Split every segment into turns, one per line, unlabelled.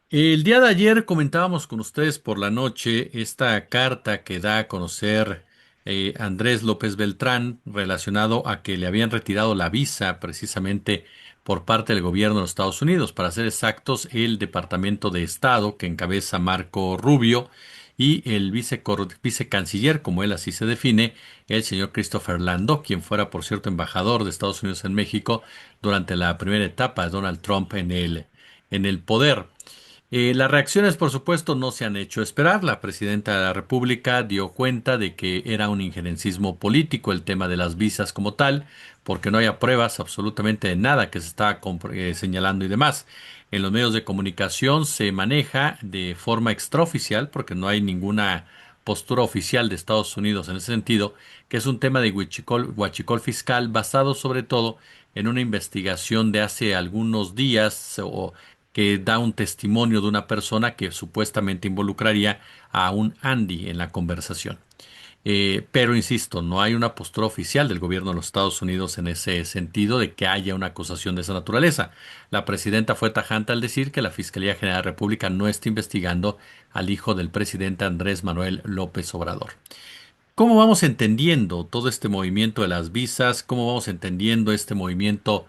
El día de ayer comentábamos con ustedes por la noche esta carta que da a conocer Andrés López Beltrán relacionado a que le habían retirado la visa precisamente por parte del gobierno de los Estados Unidos, para ser exactos, el Departamento de Estado que encabeza Marco Rubio y el vicecanciller, como él así se define, el señor Christopher Landau, quien fuera, por cierto, embajador de Estados Unidos en México durante la primera etapa de Donald Trump en el poder. Las reacciones, por supuesto, no se han hecho esperar. La presidenta de la República dio cuenta de que era un injerencismo político el tema de las visas como tal, porque no había pruebas absolutamente de nada que se estaba señalando y demás. En los medios de comunicación se maneja de forma extraoficial, porque no hay ninguna postura oficial de Estados Unidos en ese sentido, que es un tema de huachicol fiscal basado sobre todo en una investigación de hace algunos días o que da un testimonio de una persona que supuestamente involucraría a un Andy en la conversación. Pero insisto, no hay una postura oficial del gobierno de los Estados Unidos en ese sentido de que haya una acusación de esa naturaleza. La presidenta fue tajante al decir que la Fiscalía General de la República no está investigando al hijo del presidente Andrés Manuel López Obrador. ¿Cómo vamos entendiendo todo este movimiento de las visas? ¿Cómo vamos entendiendo este movimiento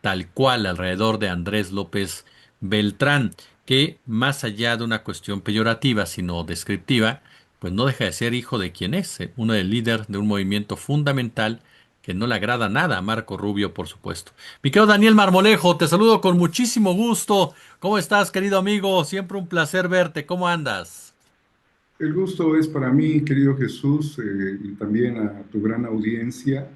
tal cual alrededor de Andrés López Beltrán, que más allá de una cuestión peyorativa, sino descriptiva, pues no deja de ser hijo de quien es, uno del líder de un movimiento fundamental que no le agrada nada a Marco Rubio, por supuesto. Mi querido Daniel Marmolejo, te saludo con muchísimo gusto. ¿Cómo estás, querido amigo? Siempre un placer verte. ¿Cómo andas?
El gusto es para mí, querido Jesús, y también a tu gran audiencia,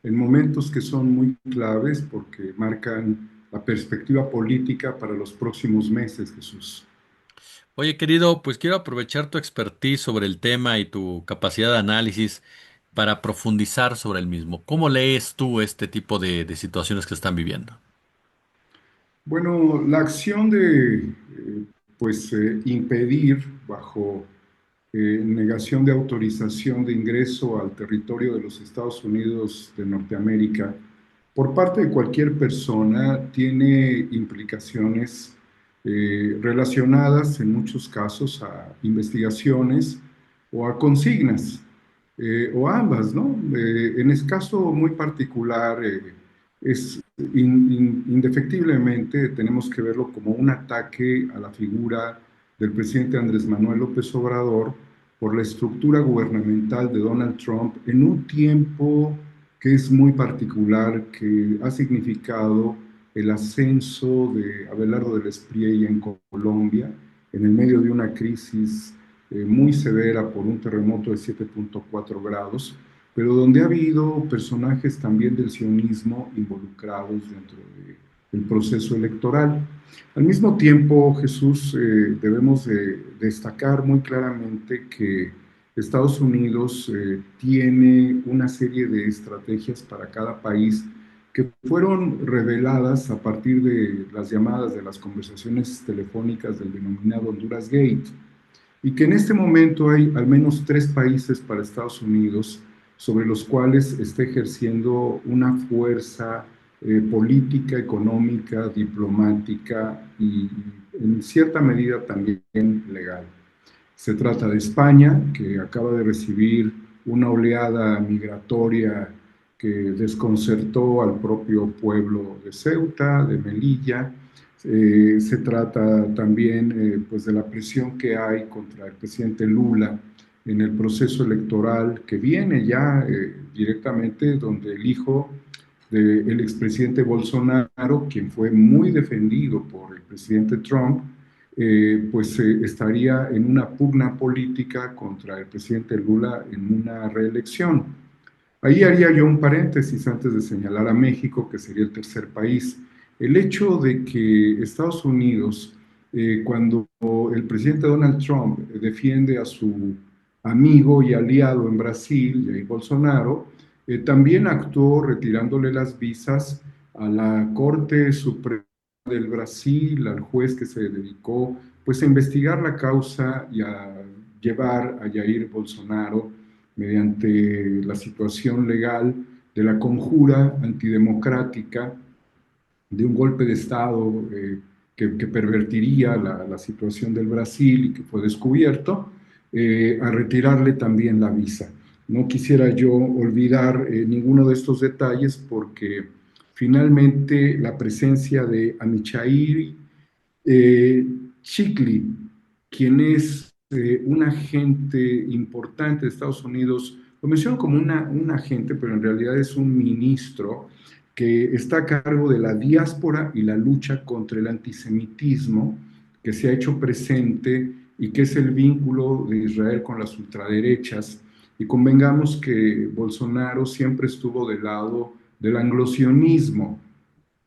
en momentos que son muy claves porque marcan la perspectiva política para los próximos meses, Jesús.
Oye, querido, pues quiero aprovechar tu expertise sobre el tema y tu capacidad de análisis para profundizar sobre el mismo. ¿Cómo lees tú este tipo de situaciones que están viviendo?
Bueno, la acción de impedir bajo negación de autorización de ingreso al territorio de los Estados Unidos de Norteamérica por parte de cualquier persona tiene implicaciones relacionadas en muchos casos a investigaciones o a consignas, o ambas, ¿no? En este caso muy particular, es indefectiblemente tenemos que verlo como un ataque a la figura del presidente Andrés Manuel López Obrador por la estructura gubernamental de Donald Trump en un tiempo que es muy particular, que ha significado el ascenso de Abelardo del Espriella en Colombia, en el medio de una crisis muy severa por un terremoto de 7.4 grados, pero donde ha habido personajes también del sionismo involucrados dentro del proceso electoral. Al mismo tiempo, Jesús, debemos de destacar muy claramente que Estados Unidos tiene una serie de estrategias para cada país que fueron reveladas a partir de las llamadas de las conversaciones telefónicas del denominado Honduras Gate, y que en este momento hay al menos tres países para Estados Unidos sobre los cuales está ejerciendo una fuerza política, económica, diplomática y en cierta medida también legal. Se trata de España, que acaba de recibir una oleada migratoria que desconcertó al propio pueblo de Ceuta, de Melilla. Se trata también pues de la presión que hay contra el presidente Lula en el proceso electoral que viene ya directamente, donde el hijo del expresidente Bolsonaro, quien fue muy defendido por el presidente Trump, estaría en una pugna política contra el presidente Lula en una reelección. Ahí haría yo un paréntesis antes de señalar a México, que sería el tercer país. El hecho de que Estados Unidos, cuando el presidente Donald Trump defiende a su amigo y aliado en Brasil, Jair Bolsonaro, también actuó retirándole las visas a la Corte Suprema del Brasil, al juez que se dedicó pues a investigar la causa y a llevar a Jair Bolsonaro mediante la situación legal de la conjura antidemocrática de un golpe de Estado que pervertiría la situación del Brasil y que fue descubierto, a retirarle también la visa. No quisiera yo olvidar ninguno de estos detalles porque finalmente la presencia de Amichai Chikli, quien es un agente importante de Estados Unidos, lo menciono como un agente, pero en realidad es un ministro que está a cargo de la diáspora y la lucha contra el antisemitismo que se ha hecho presente y que es el vínculo de Israel con las ultraderechas. Y convengamos que Bolsonaro siempre estuvo del lado del anglosionismo.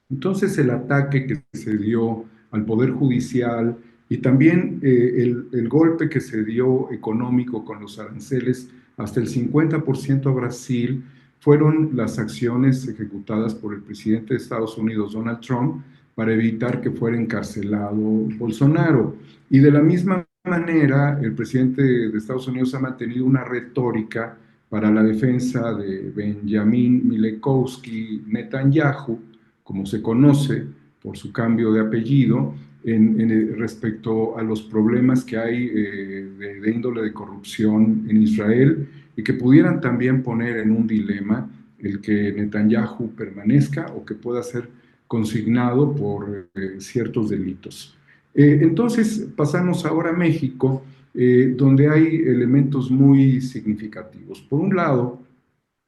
Entonces el ataque que se dio al Poder Judicial y también el golpe que se dio económico con los aranceles hasta el 50% a Brasil fueron las acciones ejecutadas por el presidente de Estados Unidos, Donald Trump, para evitar que fuera encarcelado Bolsonaro. Y de la misma manera, el presidente de Estados Unidos ha mantenido una retórica para la defensa de Benjamin Milekowski Netanyahu, como se conoce por su cambio de apellido, respecto a los problemas que hay de índole de corrupción en Israel y que pudieran también poner en un dilema el que Netanyahu permanezca o que pueda ser consignado por ciertos delitos. Entonces pasamos ahora a México, donde hay elementos muy significativos. Por un lado,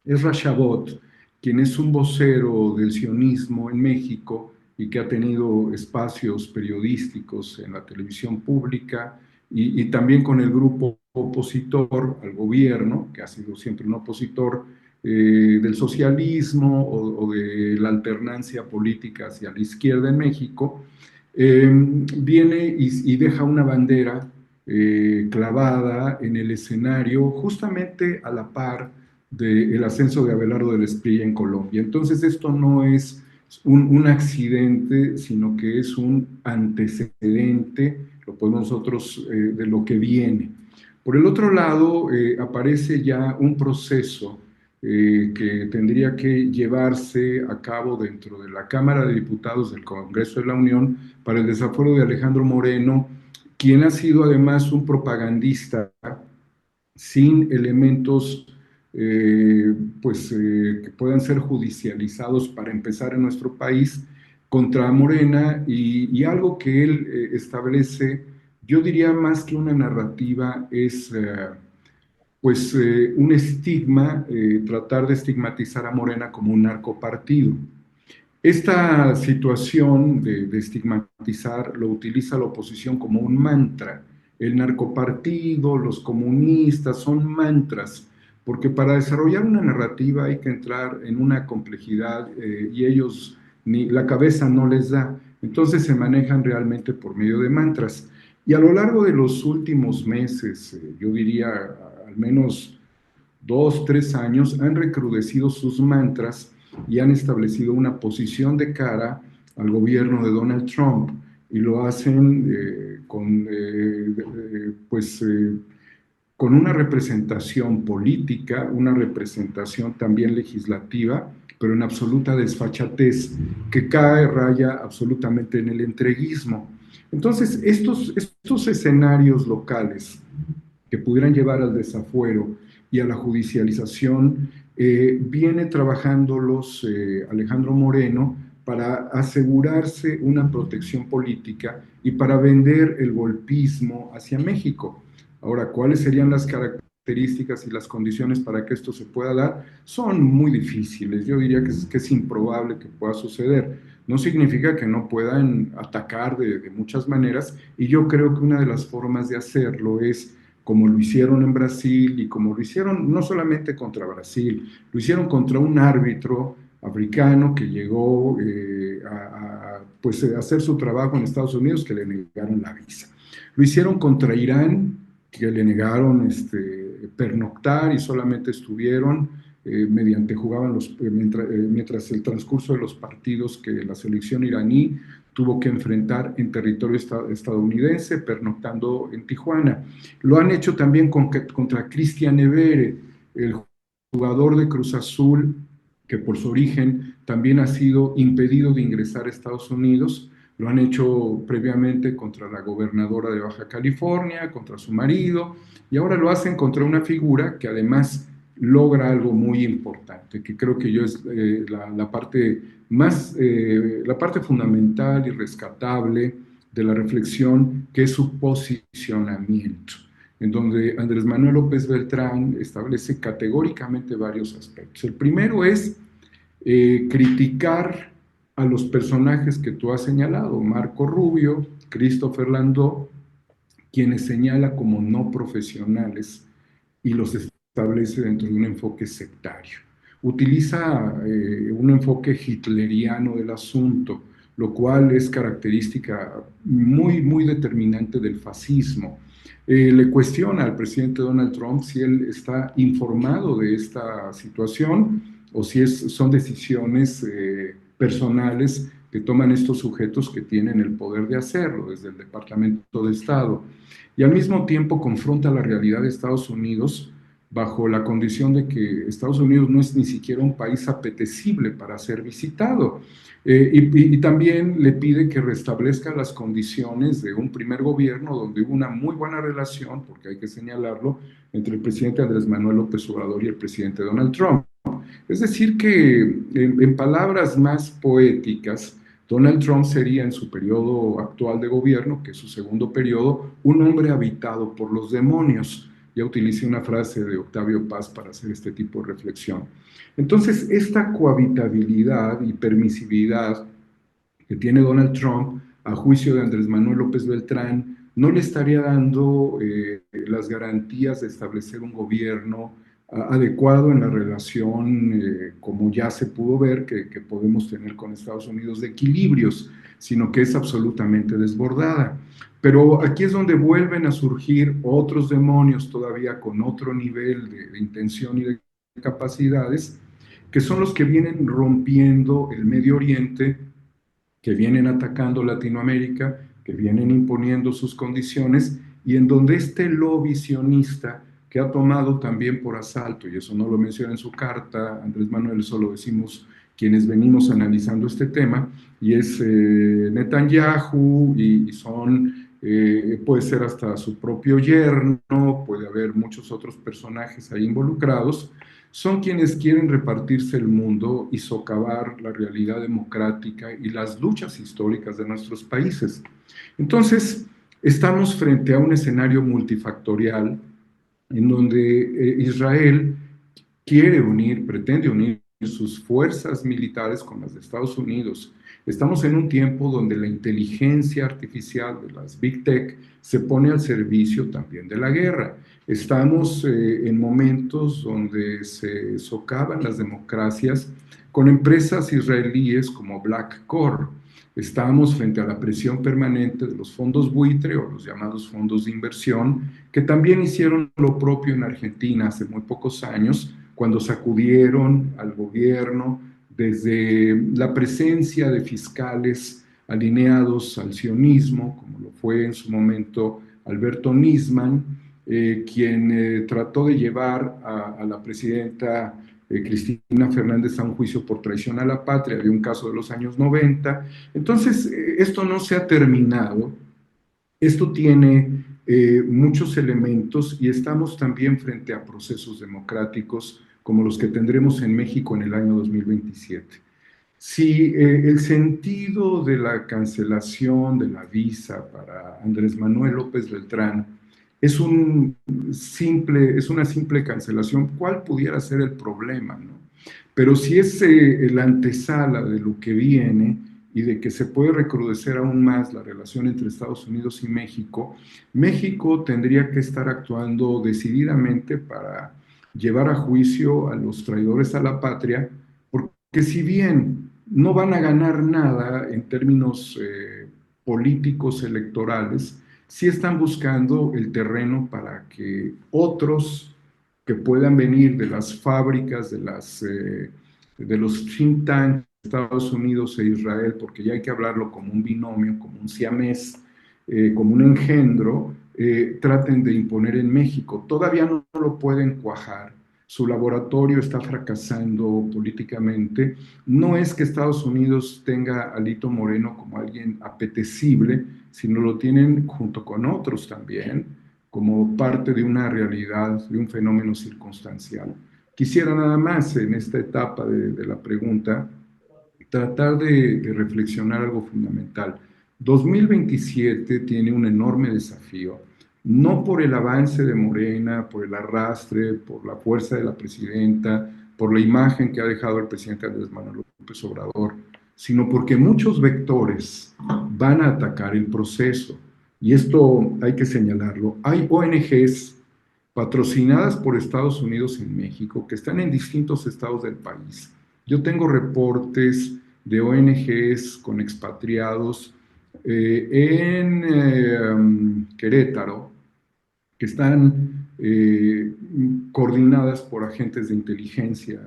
es Rashabot, quien es un vocero del sionismo en México y que ha tenido espacios periodísticos en la televisión pública y también con el grupo opositor al gobierno, que ha sido siempre un opositor del socialismo o de la alternancia política hacia la izquierda en México, viene y deja una bandera clavada en el escenario justamente a la par del ascenso de Abelardo del Espriella en Colombia. Entonces esto no es un accidente, sino que es un antecedente, lo podemos nosotros, de lo que viene. Por el otro lado, aparece ya un proceso que tendría que llevarse a cabo dentro de la Cámara de Diputados del Congreso de la Unión para el desafuero de Alejandro Moreno, quien ha sido además un propagandista sin elementos que puedan ser judicializados para empezar en nuestro país contra Morena y algo que él establece, yo diría más que una narrativa, es un estigma, tratar de estigmatizar a Morena como un narcopartido. Esta situación de estigmatizar lo utiliza la oposición como un mantra. El narcopartido, los comunistas, son mantras, porque para desarrollar una narrativa hay que entrar en una complejidad y ellos ni la cabeza no les da. Entonces se manejan realmente por medio de mantras. Y a lo largo de los últimos meses, yo diría al menos 2, 3 años, han recrudecido sus mantras y han establecido una posición de cara al gobierno de Donald Trump y lo hacen con una representación política, una representación también legislativa, pero en absoluta desfachatez, que cae raya absolutamente en el entreguismo. Entonces, estos escenarios locales que pudieran llevar al desafuero y a la judicialización, viene trabajándolos Alejandro Moreno para asegurarse una protección política y para vender el golpismo hacia México. Ahora, ¿cuáles serían las características y las condiciones para que esto se pueda dar? Son muy difíciles. Yo diría que es improbable que pueda suceder. No significa que no puedan atacar de muchas maneras y yo creo que una de las formas de hacerlo es como lo hicieron en Brasil y como lo hicieron no solamente contra Brasil, lo hicieron contra un árbitro africano que llegó a hacer su trabajo en Estados Unidos, que le negaron la visa. Lo hicieron contra Irán, que le negaron pernoctar y solamente estuvieron jugaban mientras el transcurso de los partidos que la selección iraní tuvo que enfrentar en territorio estadounidense, pernoctando en Tijuana. Lo han hecho también contra Cristian Evere, el jugador de Cruz Azul, que por su origen también ha sido impedido de ingresar a Estados Unidos. Lo han hecho previamente contra la gobernadora de Baja California, contra su marido, y ahora lo hacen contra una figura que además logra algo muy importante, que creo que yo es la parte más, la parte fundamental y rescatable de la reflexión, que es su posicionamiento, en donde Andrés Manuel López Beltrán establece categóricamente varios aspectos. El primero es criticar a los personajes que tú has señalado, Marco Rubio, Christopher Landó, quienes señala como no profesionales y los establece dentro de un enfoque sectario. Utiliza un enfoque hitleriano del asunto, lo cual es característica muy determinante del fascismo. Le cuestiona al presidente Donald Trump si él está informado de esta situación o si son decisiones personales que toman estos sujetos que tienen el poder de hacerlo desde el Departamento de Estado. Y al mismo tiempo confronta la realidad de Estados Unidos bajo la condición de que Estados Unidos no es ni siquiera un país apetecible para ser visitado. Y también le pide que restablezca las condiciones de un primer gobierno donde hubo una muy buena relación, porque hay que señalarlo, entre el presidente Andrés Manuel López Obrador y el presidente Donald Trump. Es decir, que en palabras más poéticas, Donald Trump sería en su periodo actual de gobierno, que es su segundo periodo, un hombre habitado por los demonios. Ya utilicé una frase de Octavio Paz para hacer este tipo de reflexión. Entonces, esta cohabitabilidad y permisividad que tiene Donald Trump, a juicio de Andrés Manuel López Beltrán, no le estaría dando las garantías de establecer un gobierno adecuado en la relación, como ya se pudo ver, que podemos tener con Estados Unidos de equilibrios, sino que es absolutamente desbordada. Pero aquí es donde vuelven a surgir otros demonios todavía con otro nivel de intención y de capacidades, que son los que vienen rompiendo el Medio Oriente, que vienen atacando Latinoamérica, que vienen imponiendo sus condiciones y en donde este lobby sionista que ha tomado también por asalto, y eso no lo menciona en su carta, Andrés Manuel, eso lo decimos quienes venimos analizando este tema, y es Netanyahu, y son, puede ser hasta su propio yerno, puede haber muchos otros personajes ahí involucrados, son quienes quieren repartirse el mundo y socavar la realidad democrática y las luchas históricas de nuestros países. Entonces, estamos frente a un escenario multifactorial en donde Israel quiere unir, pretende unir sus fuerzas militares con las de Estados Unidos. Estamos en un tiempo donde la inteligencia artificial de las Big Tech se pone al servicio también de la guerra. Estamos en momentos donde se socavan las democracias con empresas israelíes como BlackCore. Estamos frente a la presión permanente de los fondos buitre o los llamados fondos de inversión, que también hicieron lo propio en Argentina hace muy pocos años, cuando sacudieron al gobierno desde la presencia de fiscales alineados al sionismo, como lo fue en su momento Alberto Nisman, quien trató de llevar a la presidenta Cristina Fernández a un juicio por traición a la patria, de un caso de los años 90. Entonces, esto no se ha terminado, esto tiene muchos elementos y estamos también frente a procesos democráticos como los que tendremos en México en el año 2027. Si el sentido de la cancelación de la visa para Andrés Manuel López Beltrán es una simple cancelación, ¿cuál pudiera ser el problema, no? Pero si es la antesala de lo que viene y de que se puede recrudecer aún más la relación entre Estados Unidos y México, México tendría que estar actuando decididamente para llevar a juicio a los traidores a la patria, porque si bien no van a ganar nada en términos políticos electorales, sí están buscando el terreno para que otros que puedan venir de las fábricas, de los think tanks de Estados Unidos e Israel, porque ya hay que hablarlo como un binomio, como un siamés, como un engendro, traten de imponer en México. Todavía no lo pueden cuajar, su laboratorio está fracasando políticamente. No es que Estados Unidos tenga a Alito Moreno como alguien apetecible, sino lo tienen junto con otros también, como parte de una realidad, de un fenómeno circunstancial. Quisiera nada más en esta etapa de la pregunta tratar de reflexionar algo fundamental. 2027 tiene un enorme desafío, no por el avance de Morena, por el arrastre, por la fuerza de la presidenta, por la imagen que ha dejado el presidente Andrés Manuel López Obrador, sino porque muchos vectores van a atacar el proceso. Y esto hay que señalarlo. Hay ONGs patrocinadas por Estados Unidos en México que están en distintos estados del país. Yo tengo reportes de ONGs con expatriados en Querétaro, que están coordinadas por agentes de inteligencia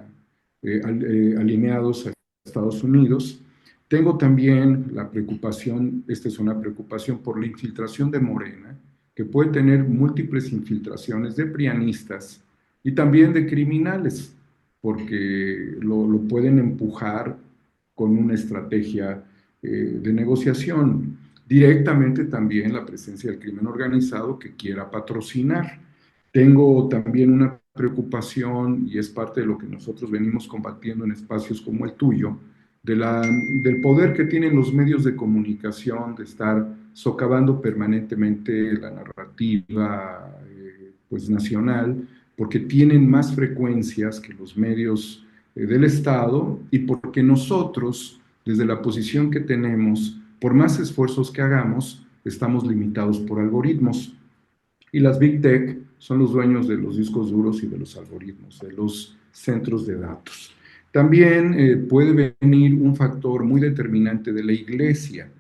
alineados a Estados Unidos. Tengo también la preocupación, esta es una preocupación por la infiltración de Morena, que puede tener múltiples infiltraciones de prianistas y también de criminales, porque lo pueden empujar con una estrategia de negociación. Directamente también la presencia del crimen organizado que quiera patrocinar. Tengo también una preocupación, y es parte de lo que nosotros venimos combatiendo en espacios como el tuyo, del poder que tienen los medios de comunicación, de estar socavando permanentemente la narrativa pues, nacional, porque tienen más frecuencias que los medios del Estado y porque nosotros, desde la posición que tenemos, por más esfuerzos que hagamos, estamos limitados por algoritmos. Y las Big Tech son los dueños de los discos duros y de los algoritmos, de los centros de datos. También puede venir un factor muy determinante de la iglesia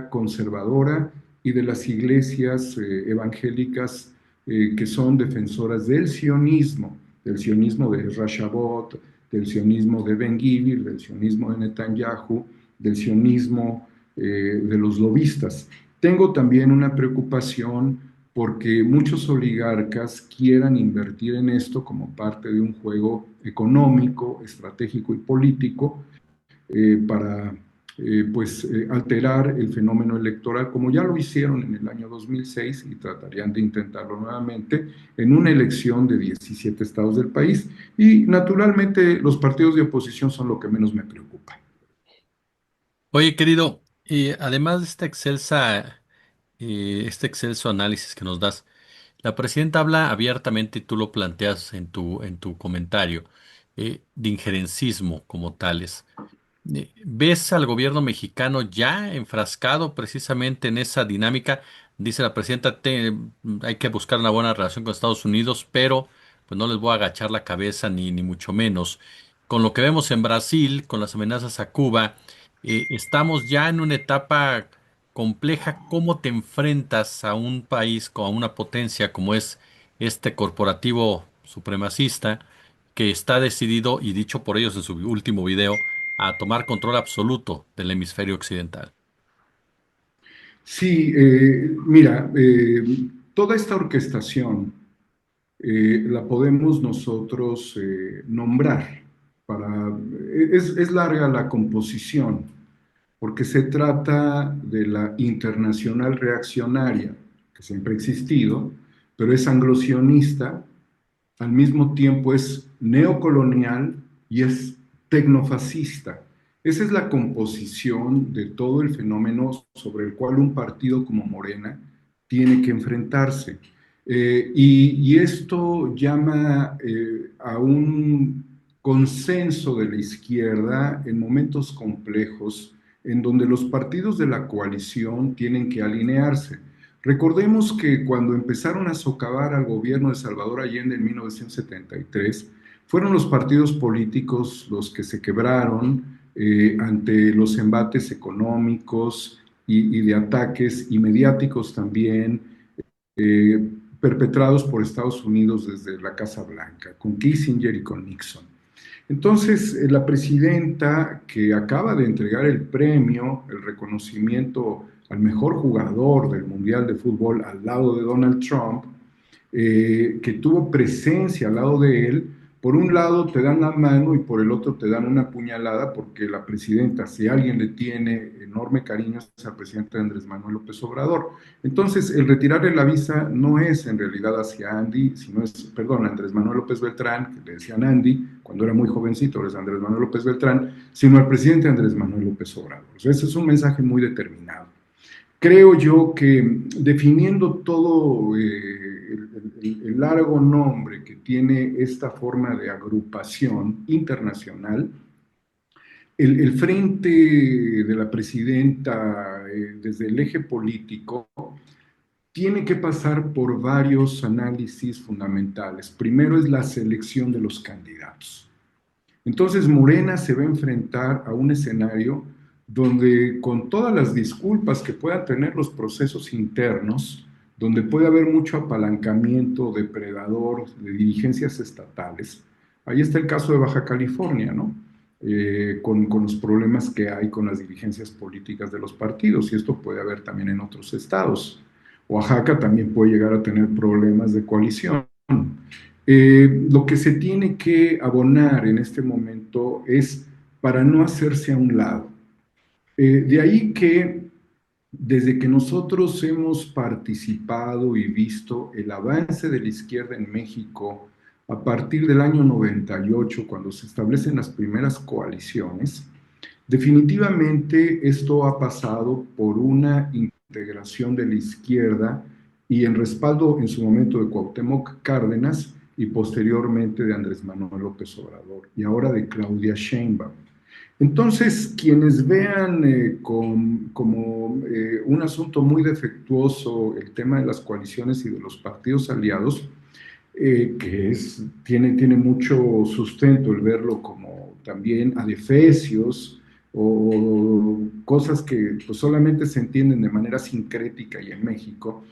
conservadora y de las iglesias evangélicas que son defensoras del sionismo de Rashabot, del sionismo de Ben Gvir, del sionismo de Netanyahu, del sionismo de los lobistas. Tengo también una preocupación porque muchos oligarcas quieran invertir en esto como parte de un juego económico, estratégico y político para alterar el fenómeno electoral, como ya lo hicieron en el año 2006 y tratarían de intentarlo nuevamente en una elección de 17 estados del país. Y naturalmente los partidos de oposición son lo que menos me preocupa.
Oye, querido, además de este excelso análisis que nos das, la presidenta habla abiertamente, y tú lo planteas en tu comentario, de injerencismo como tales. ¿Ves al gobierno mexicano ya enfrascado precisamente en esa dinámica? Dice la presidenta, hay que buscar una buena relación con Estados Unidos, pero pues no les voy a agachar la cabeza ni mucho menos. Con lo que vemos en Brasil, con las amenazas a Cuba, estamos ya en una etapa compleja. ¿Cómo te enfrentas a un país, a una potencia como es este corporativo supremacista que está decidido, y dicho por ellos en su último video, a tomar control absoluto del hemisferio occidental?
Sí, mira, toda esta orquestación la podemos nosotros nombrar. Es larga la composición, porque se trata de la internacional reaccionaria, que siempre ha existido, pero es anglosionista, al mismo tiempo es neocolonial y es tecnofascista. Esa es la composición de todo el fenómeno sobre el cual un partido como Morena tiene que enfrentarse. Y esto llama a un consenso de la izquierda en momentos complejos en donde los partidos de la coalición tienen que alinearse. Recordemos que cuando empezaron a socavar al gobierno de Salvador Allende en 1973, fueron los partidos políticos los que se quebraron ante los embates económicos y de ataques y mediáticos también eh, perpetrados por Estados Unidos desde la Casa Blanca, con Kissinger y con Nixon. Entonces, la presidenta que acaba de entregar el premio, el reconocimiento al mejor jugador del Mundial de Fútbol al lado de Donald Trump, que tuvo presencia al lado de él. Por un lado te dan la mano y por el otro te dan una puñalada, porque la presidenta, si alguien le tiene enorme cariño, es al presidente Andrés Manuel López Obrador. Entonces, el retirarle la visa no es en realidad hacia Andy, sino es, perdón, Andrés Manuel López Beltrán, que le decían Andy cuando era muy jovencito, ahora es Andrés Manuel López Beltrán, sino al presidente Andrés Manuel López Obrador. O sea, ese es un mensaje muy determinado. Creo yo que definiendo todo el largo nombre que tiene esta forma de agrupación internacional, el frente de la presidenta desde el eje político tiene que pasar por varios análisis fundamentales. Primero es la selección de los candidatos. Entonces Morena se va a enfrentar a un escenario donde con todas las disculpas que puedan tener los procesos internos, donde puede haber mucho apalancamiento depredador de dirigencias estatales, ahí está el caso de Baja California, ¿no? Con los problemas que hay con las dirigencias políticas de los partidos, y esto puede haber también en otros estados. Oaxaca también puede llegar a tener problemas de coalición. Lo que se tiene que abonar en este momento es para no hacerse a un lado. De ahí que desde que nosotros hemos participado y visto el avance de la izquierda en México a partir del año 98, cuando se establecen las primeras coaliciones, definitivamente esto ha pasado por una integración de la izquierda y en respaldo en su momento de Cuauhtémoc Cárdenas y posteriormente de Andrés Manuel López Obrador y ahora de Claudia Sheinbaum. Entonces, quienes vean como un asunto muy defectuoso el tema de las coaliciones y de los partidos aliados, tiene mucho sustento el verlo como también adefesios o cosas que pues, solamente se entienden de manera sincrética y en México.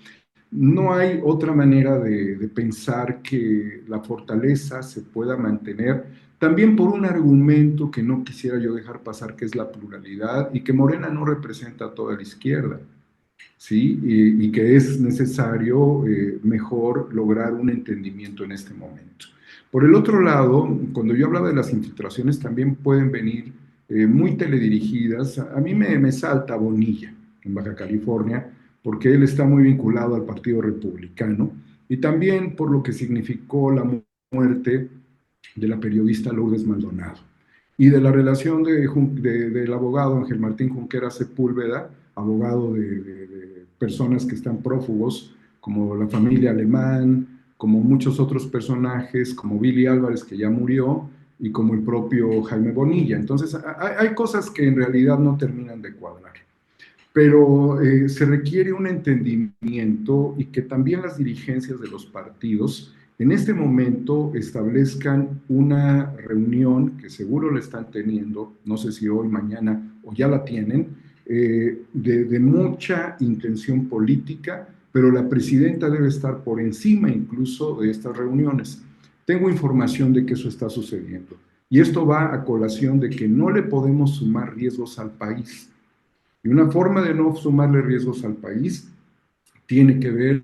No hay otra manera de pensar que la fortaleza se pueda mantener, también por un argumento que no quisiera yo dejar pasar, que es la pluralidad y que Morena no representa a toda la izquierda. ¿Sí? Y que es necesario mejor lograr un entendimiento en este momento. Por el otro lado, cuando yo hablaba de las infiltraciones, también pueden venir muy teledirigidas. A mí me salta Bonilla, en Baja California, porque él está muy vinculado al Partido Republicano, y también por lo que significó la muerte de la periodista Lourdes Maldonado y de la relación del abogado Ángel Martín Junqueras Sepúlveda, abogado de personas que están prófugos, como la familia Alemán, como muchos otros personajes, como Billy Álvarez, que ya murió, y como el propio Jaime Bonilla. Entonces, hay cosas que en realidad no terminan de cuadrar, pero se requiere un entendimiento y que también las dirigencias de los partidos en este momento establezcan una reunión que seguro la están teniendo, no sé si hoy, mañana o ya la tienen, de mucha intención política, pero la presidenta debe estar por encima incluso de estas reuniones. Tengo información de que eso está sucediendo y esto va a colación de que no le podemos sumar riesgos al país. Y una forma de no sumarle riesgos al país tiene que ver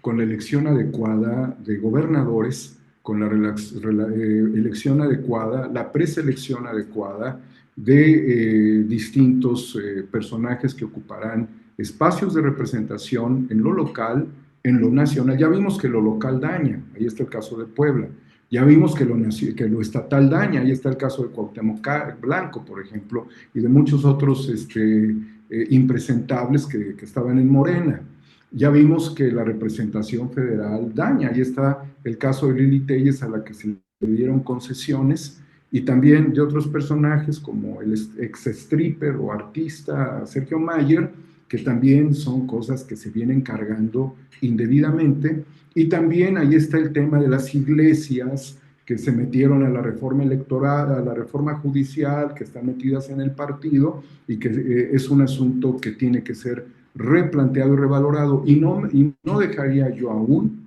con la elección adecuada de gobernadores, con la elección adecuada, la preselección adecuada de distintos personajes que ocuparán espacios de representación en lo local, en lo nacional. Ya vimos que lo local daña, ahí está el caso de Puebla. Ya vimos que lo estatal daña, ahí está el caso de Cuauhtémoc Blanco, por ejemplo, y de muchos otros impresentables que estaban en Morena. Ya vimos que la representación federal daña, ahí está el caso de Lili Telles, a la que se le dieron concesiones, y también de otros personajes como el ex stripper o artista Sergio Mayer, que también son cosas que se vienen cargando indebidamente. Y también ahí está el tema de las iglesias que se metieron a la reforma electoral, a la reforma judicial, que están metidas en el partido y que es un asunto que tiene que ser replanteado y revalorado. Y no dejaría yo aún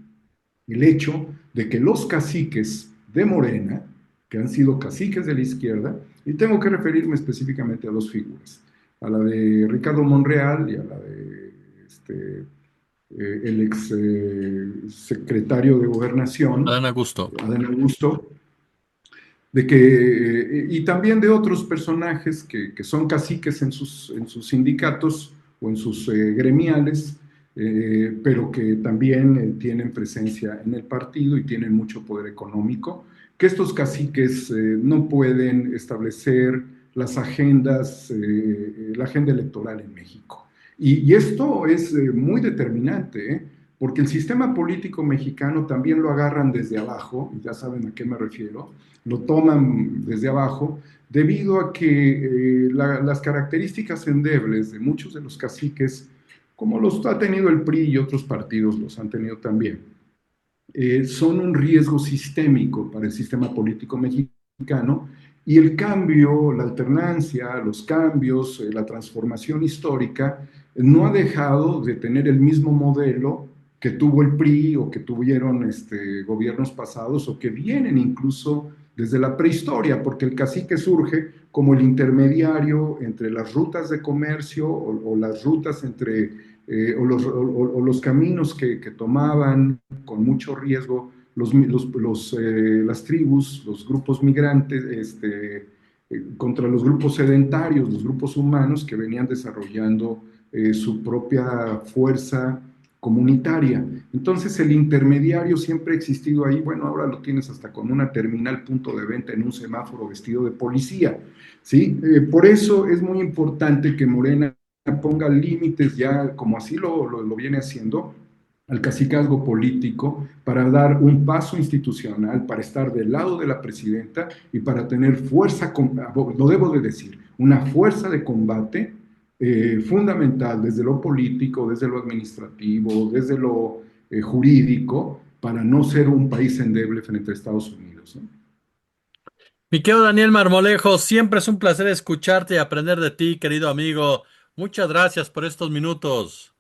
el hecho de que los caciques de Morena, que han sido caciques de la izquierda, y tengo que referirme específicamente a dos figuras, a la de Ricardo Monreal y a la de el ex secretario de Gobernación,
Adán Augusto.
Adán Augusto, de que, y también de otros personajes que son caciques en sus sindicatos o en sus gremiales, pero que también tienen presencia en el partido y tienen mucho poder económico, que estos caciques no pueden establecer las agendas, la agenda electoral en México. Y esto es muy determinante, porque el sistema político mexicano también lo agarran desde abajo, y ya saben a qué me refiero, lo toman desde abajo, debido a que las características endebles de muchos de los caciques, como los ha tenido el PRI y otros partidos los han tenido también, son un riesgo sistémico para el sistema político mexicano y el cambio, la alternancia, los cambios, la transformación histórica no ha dejado de tener el mismo modelo que tuvo el PRI o que tuvieron gobiernos pasados o que vienen incluso desde la prehistoria, porque el cacique surge como el intermediario entre las rutas de comercio o las rutas entre o los caminos que tomaban con mucho riesgo las tribus, los grupos migrantes, contra los grupos sedentarios, los grupos humanos que venían desarrollando su propia fuerza comunitaria. Entonces el intermediario siempre ha existido ahí, bueno, ahora lo tienes hasta con una terminal punto de venta en un semáforo vestido de policía, ¿sí? Por eso es muy importante que Morena ponga límites ya, como así lo viene haciendo, al cacicazgo político para dar un paso institucional, para estar del lado de la presidenta y para tener fuerza, lo debo de decir, una fuerza de combate fundamental desde lo político, desde lo administrativo, desde lo jurídico, para no ser un país endeble frente a Estados Unidos, ¿no?
Mi querido Daniel Marmolejo, siempre es un placer escucharte y aprender de ti, querido amigo. Muchas gracias por estos minutos.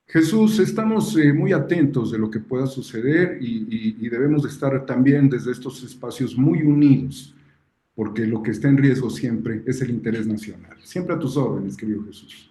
Jesús, estamos muy atentos de lo que pueda suceder y debemos de estar también desde estos espacios muy unidos, porque lo que está en riesgo siempre es el interés nacional. Siempre a tus órdenes, querido Jesús.